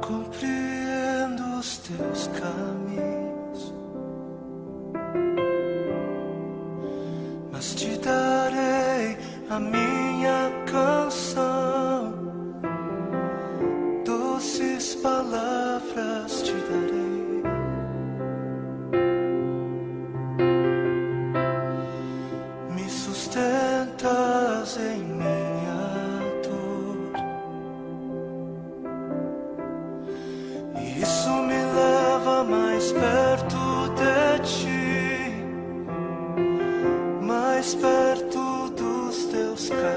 compreendo os teus caminhos, mas te darei a minha canção, doces palavras te darei. Me sustentas em minha dor, e isso me leva mais perto de ti, mais perto dos teus caminhos.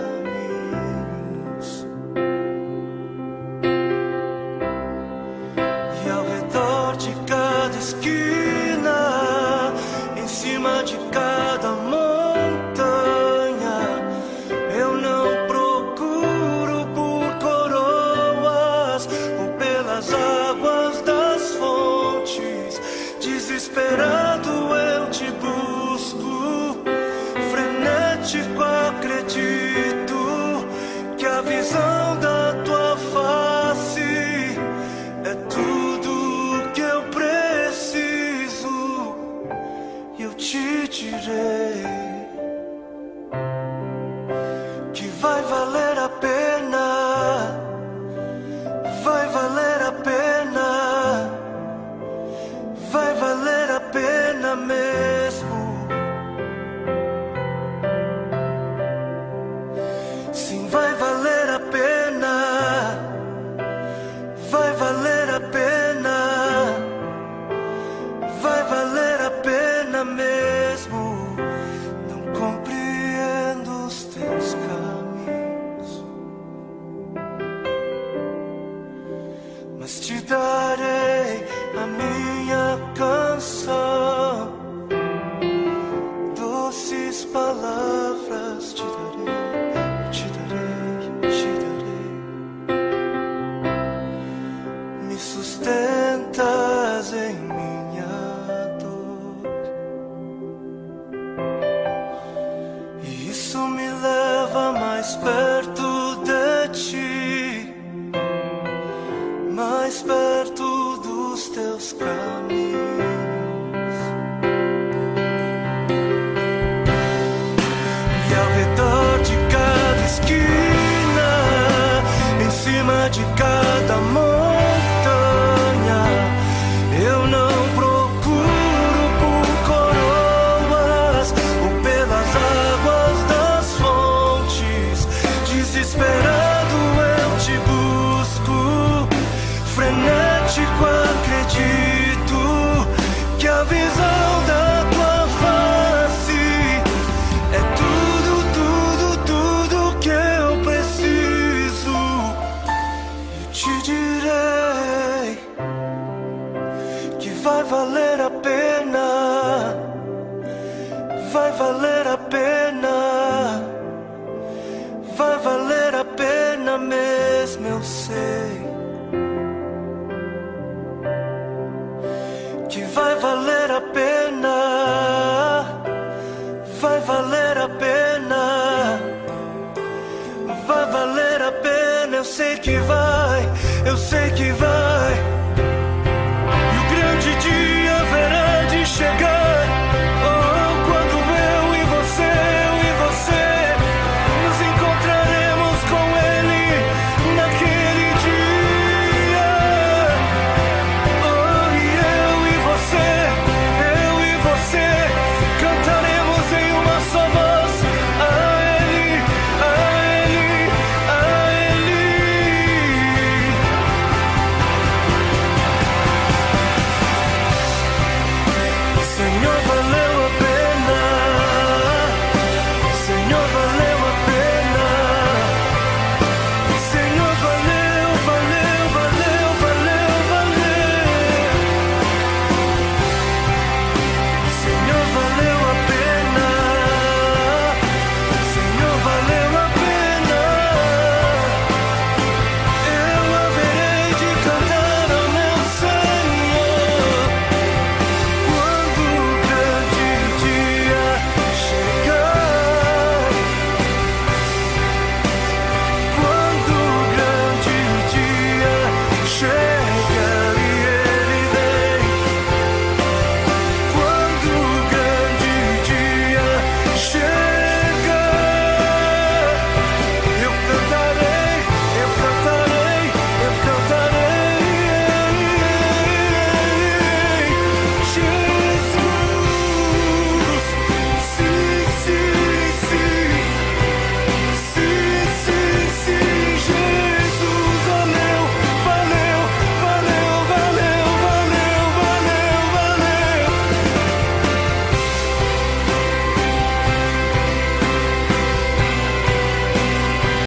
E ao redor de cada esquina, em cima de cada montanha, eu não procuro por coroas ou pelas águas das fontes. Desesperado eu te busco, frenético acredito que a visão da tua face é tudo que eu preciso. E eu te direi que vai valer a pena, vai valer a pena, vai valer a pena mesmo. Sim, vai valer a pena, vai valer a pena, vai valer a pena mesmo. Não compreendo os teus caminhos, mas te darei a minha canção, doces palavras te darei, te darei, te darei. Me sustentas em minha dor, e isso me leva mais perto de ti, mais perto dos teus caminhos. E ao redor de cada esquina, em cima de cada montanha, eu não procuro por coroas ou pelas águas das fontes. Desesperado eu te busco, frenético acredito que a visão da tua face é tudo, tudo, tudo que eu preciso. Eu te direi que vai valer a pena, vai valer a pena, vai valer a pena mesmo, eu sei que vai valer a pena, vai valer a pena, vai valer a pena. Eu sei que vai, eu sei que vai.